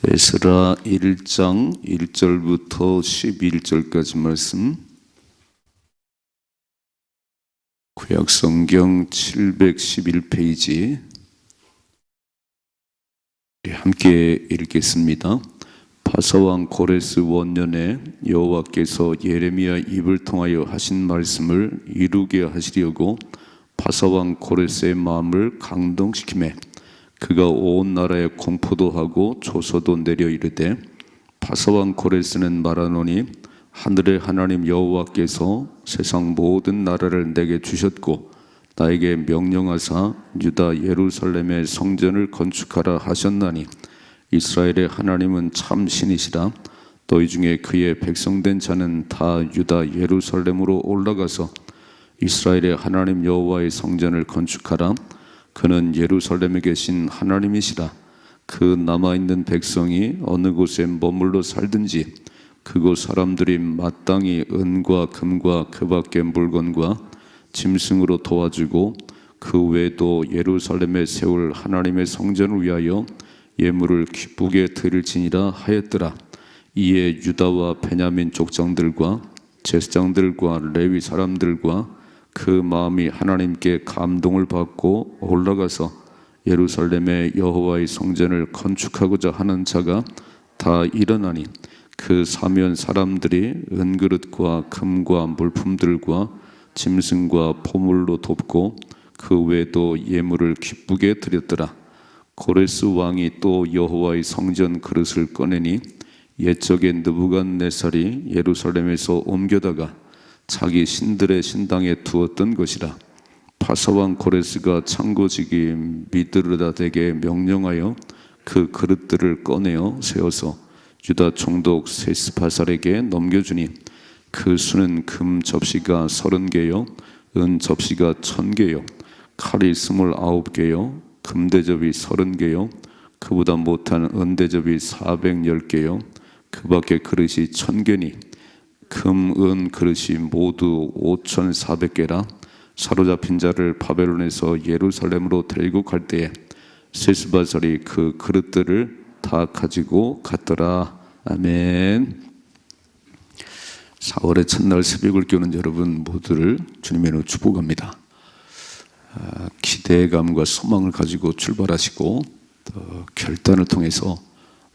에스라 1장 1절부터 11절까지 말씀, 구약성경 711페이지 함께 읽겠습니다. 바사왕 고레스 원년에 여호와께서 예레미야 입을 통하여 하신 말씀을 이루게 하시려고 바사왕 고레스의 마음을 강동시키매 그가 온 나라에 공포도 하고 조서도 내려 이르되, 바사왕 고레스는 말하노니 하늘의 하나님 여호와께서 세상 모든 나라를 내게 주셨고 나에게 명령하사 유다 예루살렘의 성전을 건축하라 하셨나니 이스라엘의 하나님은 참 신이시라. 너희 중에 그의 백성된 자는 다 유다 예루살렘으로 올라가서 이스라엘의 하나님 여호와의 성전을 건축하라. 그는 예루살렘에 계신 하나님이시라. 그 남아있는 백성이 어느 곳에 머물러 살든지 그곳 사람들이 마땅히 은과 금과 그 밖의 물건과 짐승으로 도와주고 그 외에도 예루살렘에 세울 하나님의 성전을 위하여 예물을 기쁘게 드릴지니라 하였더라. 이에 유다와 베냐민 족장들과 제사장들과 레위 사람들과 그 마음이 하나님께 감동을 받고 올라가서 예루살렘의 여호와의 성전을 건축하고자 하는 자가 다 일어나니 그 사면 사람들이 은그릇과 금과 물품들과 짐승과 포물로 돕고 그 외에도 예물을 기쁘게 드렸더라. 고레스 왕이 또 여호와의 성전 그릇을 꺼내니 옛적에 느부갓네살이 예루살렘에서 옮겨다가 자기 신들의 신당에 두었던 것이라. 바사왕 고레스가 창고지기 미드르다덱에 명령하여 그 그릇들을 꺼내어 세워서 유다 총독 세스바살에게 넘겨주니 그 수는 금 접시가 30개요 은 접시가 1000개요 칼이 29개요 금대접이 30개요 그보다 못한 은대접이 410개요 그 밖에 그릇이 1000개니 금, 은 그릇이 모두 5400개라. 사로잡힌 자를 바벨론에서 예루살렘으로 데리고 갈 때에 세스바살이 그 그릇들을 다 가지고 갔더라. 아멘. 4월의 첫날 새벽을 깨우는 여러분 모두를 주님의 이름으로 축복합니다. 기대감과 소망을 가지고 출발하시고 또 결단을 통해서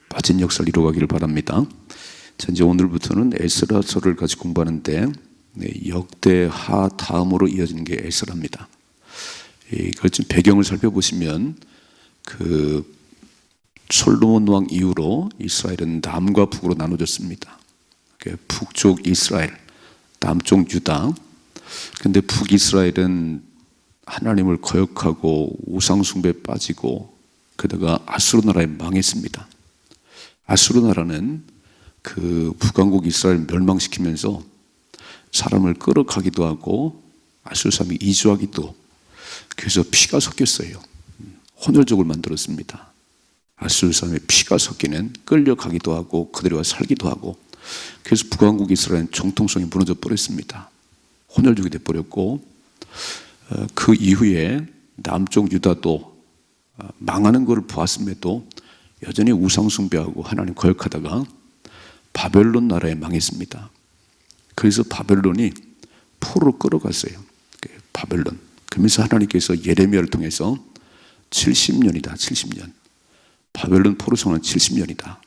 빠진 역사를 이루어가기를 바랍니다. 자, 이제 오늘부터는 에스라서를 같이 공부하는데 역대하 다음으로 이어지는 게 에스라입니다. 이걸 좀 배경을 살펴보시면 그 솔로몬 왕 이후로 이스라엘은 남과 북으로 나눠졌습니다. 북쪽 이스라엘, 남쪽 유다. 그런데 북이스라엘은 하나님을 거역하고 우상숭배에 빠지고 그러다가 아수르 나라에 망했습니다. 아수르 나라는 그 북왕국 이스라엘 멸망시키면서 사람을 끌어가기도 하고 아수르 사람이 이주하기도, 그래서 피가 섞였어요. 혼혈족을 만들었습니다. 아수르 사람의 피가 섞이는, 끌려가기도 하고 그들과 살기도 하고, 그래서 북왕국 이스라엘은 정통성이 무너져 버렸습니다. 혼혈족이 돼버렸고, 그 이후에 남쪽 유다도 망하는 것을 보았음에도 여전히 우상숭배하고 하나님 거역하다가 바벨론 나라에 망했습니다. 그래서 바벨론이 포로로 끌어갔어요. 바벨론. 그러면서 하나님께서 예레미야를 통해서 70년이다. 70년. 바벨론 포로 생활은 70년이다.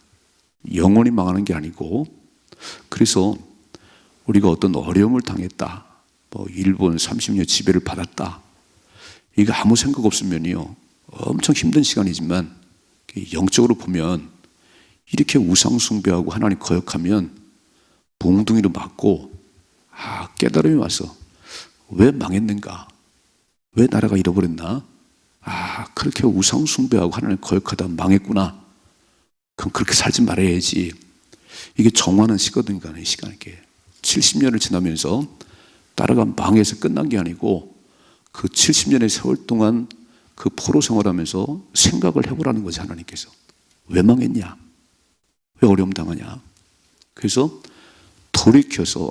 영원히 망하는 게 아니고, 그래서 우리가 어떤 어려움을 당했다, 일본 30년 지배를 받았다, 이거 아무 생각 없으면요 엄청 힘든 시간이지만 영적으로 보면 이렇게 우상숭배하고 하나님 거역하면 몽둥이로 맞고 깨달음이 와서 왜 망했는가, 왜 나라가 잃어버렸나, 그렇게 우상숭배하고 하나님 거역하다 망했구나, 그럼 그렇게 살지 말아야지. 이게 정화는 시거든요. 시간. 이게 70년을 지나면서 나라가 망해서 끝난 게 아니고 그 70년의 세월 동안 그 포로 생활하면서 생각을 해보라는 거지. 하나님께서 왜 망했냐, 왜 어려움 당하냐. 그래서 돌이켜서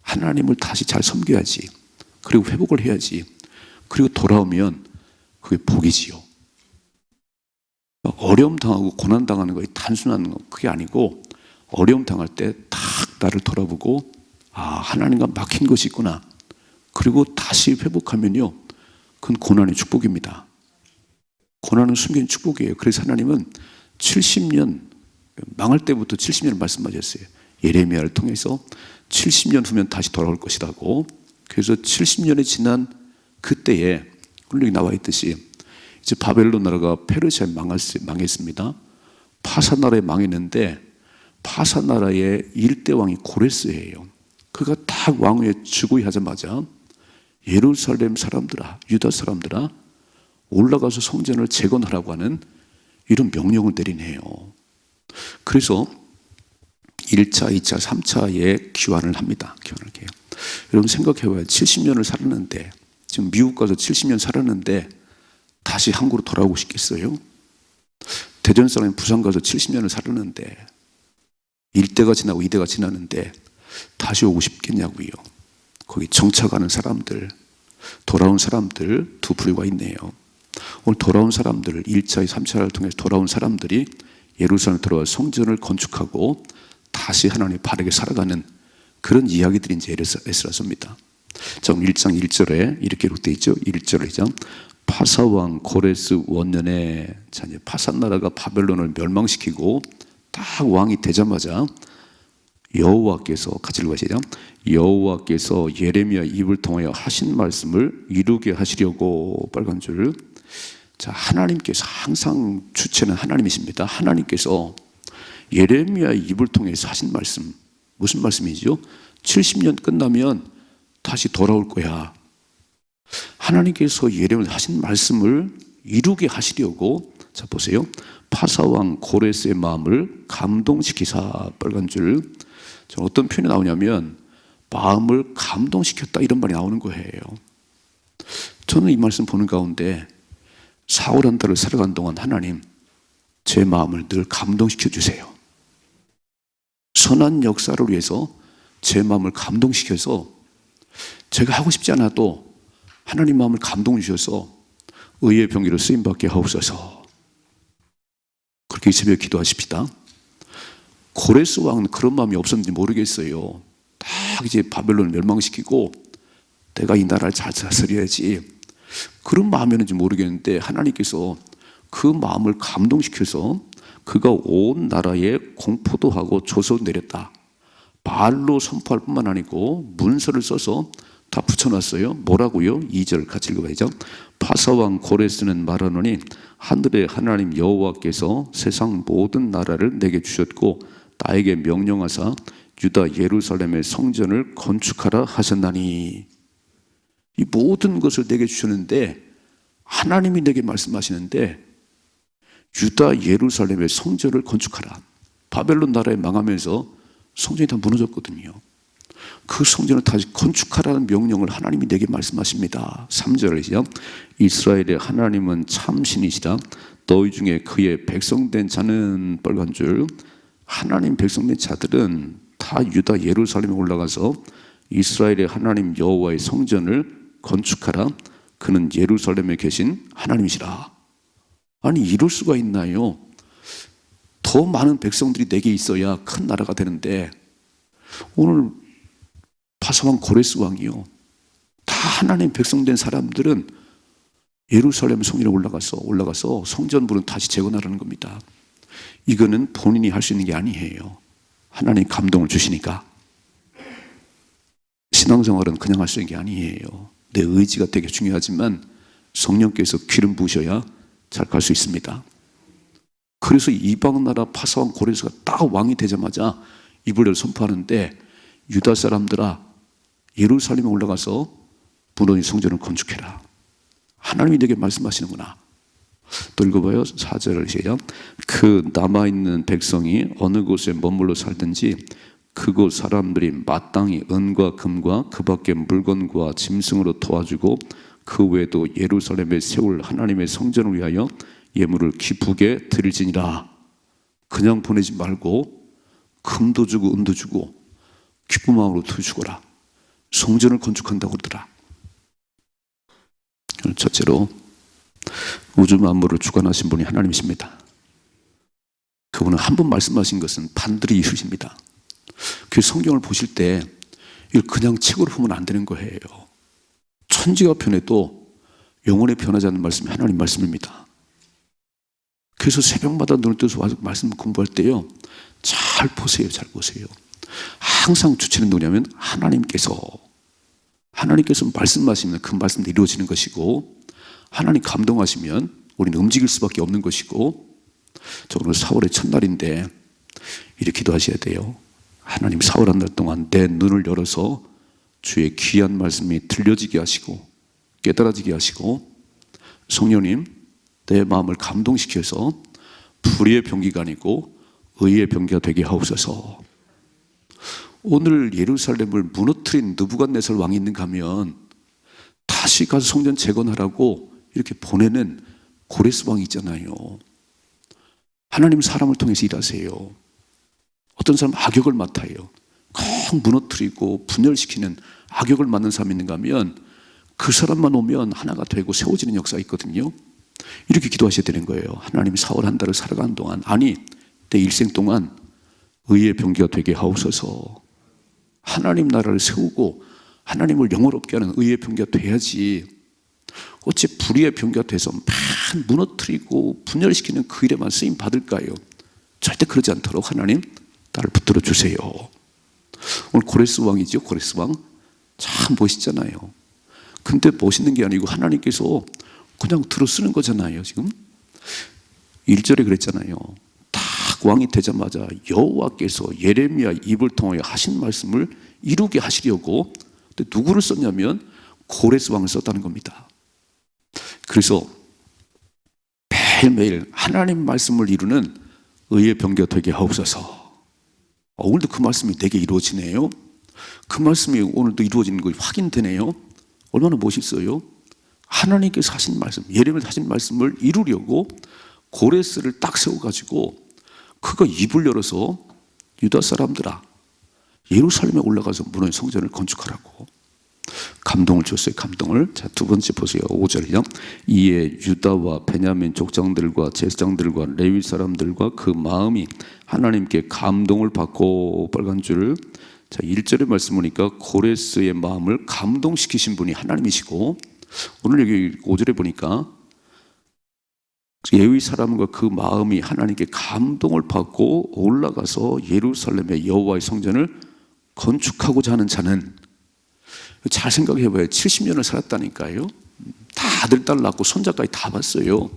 하나님을 다시 잘 섬겨야지, 그리고 회복을 해야지, 그리고 돌아오면 그게 복이지요. 어려움 당하고 고난 당하는 것이 단순한 거 그게 아니고, 어려움 당할 때 딱 나를 돌아보고 하나님과 막힌 것이 있구나. 그리고 다시 회복하면요, 그건 고난의 축복입니다. 고난은 숨긴 축복이에요. 그래서 하나님은 70년 망할 때부터 70년을 말씀하셨어요. 예레미야를 통해서 70년 후면 다시 돌아올 것이라고. 그래서 70년이 지난 그때에 여기 나와 있듯이 이제 바벨론 나라가 페르시아에 망했습니다. 파사 나라에 망했는데 파사 나라의 일대 왕이 고레스예요. 그가 딱 왕위에 즉위하자마자 예루살렘 사람들아, 유다 사람들아, 올라가서 성전을 재건하라고 하는 이런 명령을 내리네요. 그래서 1차, 2차, 3차에 귀환을 합니다. 귀환을 해요. 여러분 생각해봐요. 70년을 살았는데, 지금 미국 가서 70년 살았는데 다시 한국으로 돌아오고 싶겠어요? 대전 사람이 부산 가서 70년을 살았는데 1대가 지나고 2대가 지났는데 다시 오고 싶겠냐고요. 거기 정착하는 사람들, 돌아온 사람들 두 부류가 있네요. 오늘 돌아온 사람들, 1차, 3차를 통해서 돌아온 사람들이 예루살렘에 들어와 성전을 건축하고 다시 하나님 바르게 살아가는 그런 이야기들이 이제 에스라서입니다. 자, 1장 1절에 이렇게 기록되어 있죠. 1절이죠. 파사왕 고레스 원년에, 자, 이제 파사 나라가 바벨론을 멸망시키고 딱 왕이 되자마자 여호와께서, 같이 읽으시죠. 여호와께서 예레미야 입을 통하여 하신 말씀을 이루게 하시려고, 빨간 줄. 자, 하나님께서 항상 주체는 하나님이십니다. 하나님께서 예레미야 입을 통해서 하신 말씀, 무슨 말씀이죠? 70년 끝나면 다시 돌아올 거야. 하나님께서 예레미야 하신 말씀을 이루게 하시려고, 자 보세요. 파사왕 고레스의 마음을 감동시키사, 빨간 줄. 자, 어떤 표현이 나오냐면 마음을 감동시켰다, 이런 말이 나오는 거예요. 저는 이 말씀 보는 가운데 사흘 한 달을 살아간 동안 하나님, 제 마음을 늘 감동시켜 주세요. 선한 역사를 위해서 제 마음을 감동시켜서 제가 하고 싶지 않아도 하나님 마음을 감동 주셔서 의의 병기로 쓰임받게 하옵소서. 그렇게 이 새벽에 기도하십시다. 고레스 왕은 그런 마음이 없었는지 모르겠어요. 딱 이제 바벨론을 멸망시키고 내가 이 나라를 잘 다스려야지, 그런 마음이었는지 모르겠는데 하나님께서 그 마음을 감동시켜서 그가 온 나라에 공포도 하고 조서도 내렸다. 말로 선포할 뿐만 아니고 문서를 써서 다 붙여놨어요. 뭐라고요? 2절 같이 읽어봐야죠. 파사왕 고레스는 말하노니 하늘의 하나님 여호와께서 세상 모든 나라를 내게 주셨고 나에게 명령하사 유다 예루살렘의 성전을 건축하라 하셨나니. 이 모든 것을 내게 주셨는데, 하나님이 내게 말씀하시는데 유다 예루살렘의 성전을 건축하라. 바벨론 나라에 망하면서 성전이 다 무너졌거든요. 그 성전을 다시 건축하라는 명령을 하나님이 내게 말씀하십니다. 3절이죠. 이스라엘의 하나님은 참신이시라. 너희 중에 그의 백성된 자는, 빨간 줄. 하나님 백성된 자들은 다 유다 예루살렘에 올라가서 이스라엘의 하나님 여호와의 성전을 건축하라. 그는 예루살렘에 계신 하나님이시라. 아니, 이럴 수가 있나요? 더 많은 백성들이 내게 있어야 큰 나라가 되는데, 오늘 파사왕 고레스 왕이요, 다 하나님 백성된 사람들은 예루살렘 성전에 올라가서 성전부는 다시 재건하라는 겁니다. 이거는 본인이 할 수 있는 게 아니에요. 하나님 감동을 주시니까. 신앙생활은 그냥 할 수 있는 게 아니에요. 내 의지가 되게 중요하지만 성령께서 기름 부으셔야 잘 갈 수 있습니다. 그래서 이방 나라 파사왕 고레스가 딱 왕이 되자마자 입을 열어 선포하는데, 유다 사람들아 예루살렘에 올라가서 무너진 성전을 건축해라. 하나님이 내게 말씀하시는구나. 또 읽어봐요. 4절을 시작. 그 남아있는 백성이 어느 곳에 머물러 살든지 그곳 사람들이 마땅히 은과 금과 그 밖의 물건과 짐승으로 도와주고 그 외에도 예루살렘에 세울 하나님의 성전을 위하여 예물을 기쁘게 드릴지니라. 그냥 보내지 말고 금도 주고 은도 주고 기쁜 마음으로 주거라. 성전을 건축한다고 그러더라. 첫째로 우주 만물을 주관하신 분이 하나님이십니다. 그분은 한 번 말씀하신 것은 반드시 이루십니다. 그 성경을 보실 때 이걸 그냥 책으로 보면 안 되는 거예요. 천지가 변해도 영원히 변하지 않는 말씀이 하나님 말씀입니다. 그래서 새벽마다 눈을 떠서 와서 말씀 공부할 때요, 잘 보세요. 잘 보세요. 항상 주체는 누구냐면 하나님께서 말씀하시면 그 말씀도 이루어지는 것이고, 하나님 감동하시면 우리는 움직일 수밖에 없는 것이고, 저 오늘 4월의 첫날인데 이렇게 기도하셔야 돼요. 하나님, 4월 한 달 동안 내 눈을 열어서 주의 귀한 말씀이 들려지게 하시고 깨달아지게 하시고, 성령님 내 마음을 감동시켜서 불의의 병기가 아니고 의의 병기가 되게 하옵소서. 오늘 예루살렘을 무너뜨린 느부갓네살 왕이 있는가 하면 다시 가서 성전 재건하라고 이렇게 보내는 고레스 왕이 있잖아요. 하나님 사람을 통해서 일하세요. 어떤 사람 악역을 맡아요. 꼭 무너뜨리고 분열시키는 악역을 맡는 사람이 있는가 하면 그 사람만 오면 하나가 되고 세워지는 역사가 있거든요. 이렇게 기도하셔야 되는 거예요. 하나님, 4월 한 달을 살아가는 동안, 아니 내 일생 동안 의의 병기가 되게 하옵소서. 하나님 나라를 세우고 하나님을 영원롭게 하는 의의 병기가 돼야지, 어째 불의의 병기가 돼서 막 무너뜨리고 분열시키는 그 일에만 쓰임 받을까요? 절대 그러지 않도록 하나님 나를 붙들어 주세요. 오늘 고레스 왕이죠. 고레스 왕 참 멋있잖아요. 근데 멋있는 게 아니고 하나님께서 그냥 들어 쓰는 거잖아요. 지금 1절에 그랬잖아요. 딱 왕이 되자마자 여호와께서 예레미야 입을 통하여 하신 말씀을 이루게 하시려고, 근데 누구를 썼냐면 고레스 왕을 썼다는 겁니다. 그래서 매일매일 하나님 말씀을 이루는 의의 병기가 되게 하옵소서. 오늘도 그 말씀이 내게 이루어지네요. 그 말씀이 오늘도 이루어지는 것이 확인되네요. 얼마나 멋있어요. 하나님께서 하신 말씀, 예레미야 하신 말씀을 이루려고 고레스를 딱 세워가지고 그가 입을 열어서 유다 사람들아, 예루살렘에 올라가서 무너진 성전을 건축하라고 감동을 줬어요. 감동을. 자, 두 번째 보세요. 5절이요. 이에 유다와 베냐민 족장들과 제사장들과 레위 사람들과 그 마음이 하나님께 감동을 받고, 빨간 줄. 자, 1절의 말씀 보니까 고레스의 마음을 감동시키신 분이 하나님이시고, 오늘 여기 5절에 보니까 레위 사람과 그 마음이 하나님께 감동을 받고 올라가서 예루살렘의 여호와의 성전을 건축하고자 하는 자는, 잘 생각해봐요. 70년을 살았다니까요. 다 아들, 딸 낳고 손자까지 다 봤어요.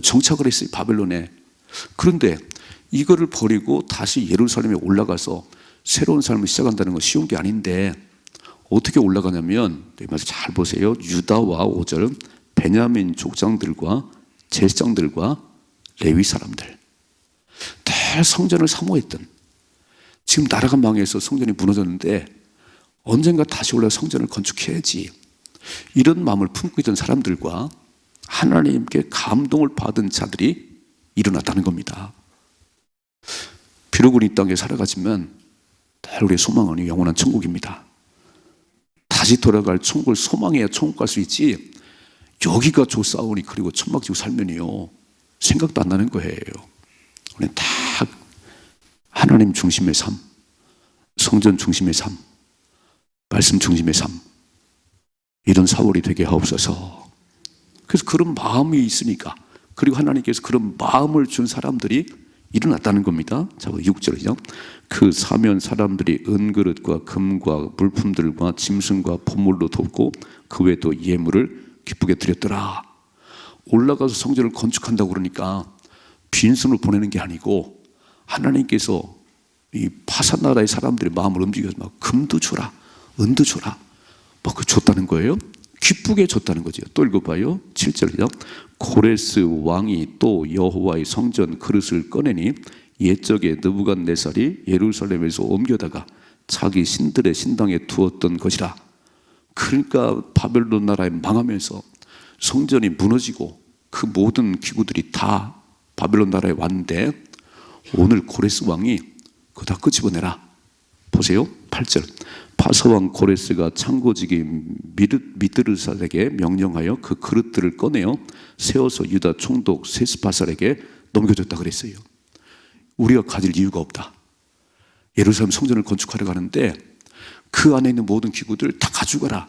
정착을 했어요, 바벨론에. 그런데 이거를 버리고 다시 예루살렘에 올라가서 새로운 삶을 시작한다는 건 쉬운 게 아닌데, 어떻게 올라가냐면, 잘 보세요. 유다와 5절 베냐민 족장들과 제사장들과 레위 사람들, 다 성전을 사모했던, 지금 나라가 망해서 성전이 무너졌는데 언젠가 다시 올라 성전을 건축해야지, 이런 마음을 품고 있던 사람들과 하나님께 감동을 받은 자들이 일어났다는 겁니다. 비록 우리 이 땅에 살아가지만 우리의 소망은 영원한 천국입니다. 다시 돌아갈 천국을 소망해야 천국 갈 수 있지, 여기가 좋사오니 그리고 천막지고 살면요 생각도 안 나는 거예요. 우리는 다 하나님 중심의 삶, 성전 중심의 삶, 말씀 중심의 삶, 이런 4월이 되게 하옵소서. 그래서 그런 마음이 있으니까, 그리고 하나님께서 그런 마음을 준 사람들이 일어났다는 겁니다. 자, 6절이죠. 그 사면 사람들이 은그릇과 금과 물품들과 짐승과 보물로 돕고 그 외에도 예물을 기쁘게 드렸더라. 올라가서 성전을 건축한다고 그러니까 빈손을 보내는 게 아니고, 하나님께서 이 파산 나라의 사람들의 마음을 움직여서 막 금도 줘라, 은도 줘라, 막 그 줬다는 거예요. 기쁘게 줬다는 거죠. 또 읽어봐요. 7절이죠. 고레스 왕이 또 여호와의 성전 그릇을 꺼내니 옛적에 느부갓네살이 예루살렘에서 옮겨다가 자기 신들의 신당에 두었던 것이라. 그러니까 바벨론 나라에 망하면서 성전이 무너지고 그 모든 기구들이 다 바벨론 나라에 왔는데, 오늘 고레스 왕이 그거 다 끄집어내라. 보세요. 8절. 바사왕 고레스가 창고지기 미드르삿에게 명령하여 그 그릇들을 꺼내어 세워서 유다 총독 세스바살에게 넘겨줬다 그랬어요. 우리가 가질 이유가 없다. 예루살렘 성전을 건축하려고 하는데 그 안에 있는 모든 기구들 다 가져가라.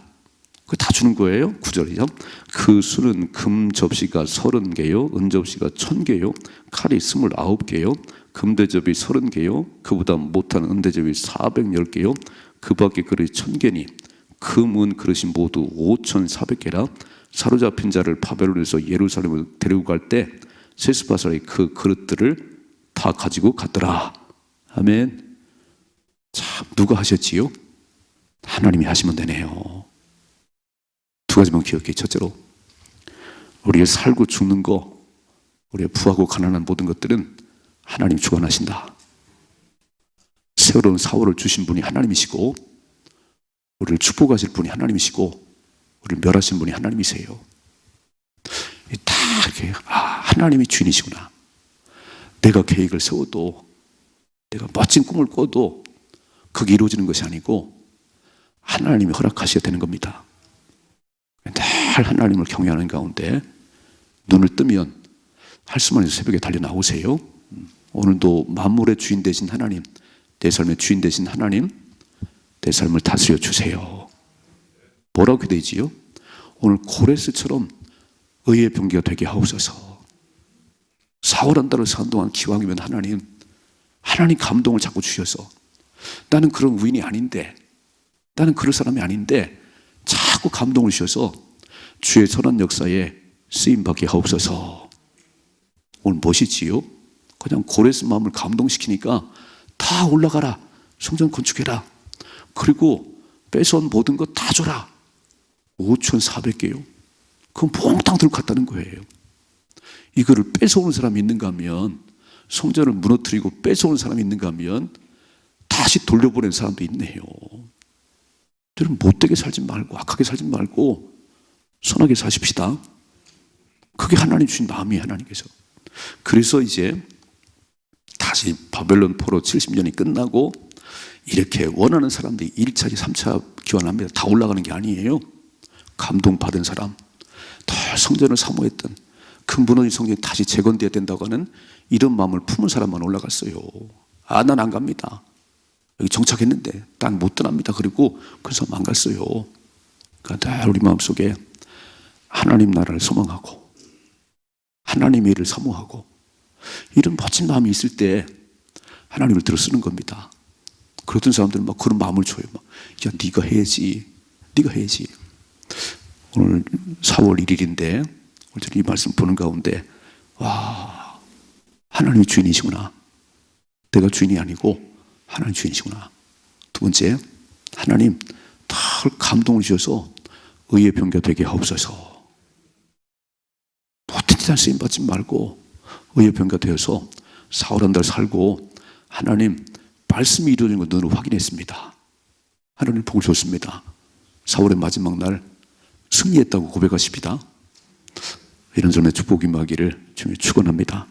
그거 다 주는 거예요. 9절이죠. 그 수는 금 접시가 30개요, 은 접시가 1000개요, 칼이 29개요, 금대접이 30개요, 그보다 못한 은대접이 410개요, 그 밖에 그릇이 1000개니 금은 그릇이 모두 5400개라. 사로잡힌 자를 바벨론에서 예루살렘으로 데리고 갈 때 세스바살이 그 그릇들을 다 가지고 갔더라. 아멘. 참, 누가 하셨지요? 하나님이 하시면 되네요. 두 가지만 기억해. 첫째로, 우리가 살고 죽는 거, 우리가 부하고 가난한 모든 것들은 하나님이 주관하신다. 새로운 사월을 주신 분이 하나님이시고, 우리를 축복하실 분이 하나님이시고, 우리를 멸하신 분이 하나님이세요. 다 이렇게 하나님이 주인이시구나. 내가 계획을 세워도, 내가 멋진 꿈을 꿔도 그게 이루어지는 것이 아니고 하나님이 허락하셔야 되는 겁니다. 늘 하나님을 경외하는 가운데 눈을 뜨면 할 수만 있어서 새벽에 달려 나오세요. 오늘도 만물의 주인 되신 하나님, 내 삶의 주인 되신 하나님, 내 삶을 다스려 주세요. 뭐라고 되지요? 오늘 고레스처럼 의의 병기가 되게 하옵소서. 사흘 한 달을 사는 동안 기왕이면 하나님 감동을 자꾸 주셔서, 나는 그런 의인이 아닌데, 나는 그럴 사람이 아닌데 자꾸 감동을 주셔서 주의 선한 역사에 쓰임받게 하옵소서. 오늘 무엇이지요? 그냥 고레스 마음을 감동시키니까 다 올라가라, 성전 건축해라, 그리고 뺏어온 모든 것 다 줘라. 5400개요. 그건 몽땅 들고 갔다는 거예요. 이거를 뺏어오는 사람이 있는가 하면, 성전을 무너뜨리고 뺏어오는 사람이 있는가 하면 다시 돌려보내는 사람도 있네요. 여러분, 못되게 살지 말고 악하게 살지 말고 선하게 사십시다. 그게 하나님 주신 마음이에요. 하나님께서. 그래서 이제 다시 바벨론 포로 70년이 끝나고 이렇게 원하는 사람들이 1차, 3차 기원합니다. 다 올라가는 게 아니에요. 감동받은 사람, 더 성전을 사모했던 그 무너진 성전이 다시 재건되어야 된다고 하는 이런 마음을 품은 사람만 올라갔어요. 난 안 갑니다. 여기 정착했는데 난 못 떠납니다. 그리고 그래서 안 갔어요. 그러니까 늘 우리 마음속에 하나님 나라를 소망하고 하나님의 일을 사모하고 이런 멋진 마음이 있을 때 하나님을 들어 쓰는 겁니다. 그러던 사람들은 막 그런 마음을 줘요. 막, 야, 네가 해야지. 네가 해야지. 오늘 4월 1일인데 오늘 이 말씀 보는 가운데, 와, 하나님이 주인이시구나. 내가 주인이 아니고 하나님 주인이시구나. 두 번째, 하나님 다 감동을 주셔서 의의 병기가 되게 하옵소서. 못된 짓 쓰임 받지 말고 의의 병기가 되어서 사흘 한 달 살고 하나님 말씀이 이루어진 걸 눈으로 확인했습니다. 하나님 복을 줬습니다. 4월의 마지막 날 승리했다고 고백하십니다. 이런 점의 축복이 임하기를 주님 축원합니다.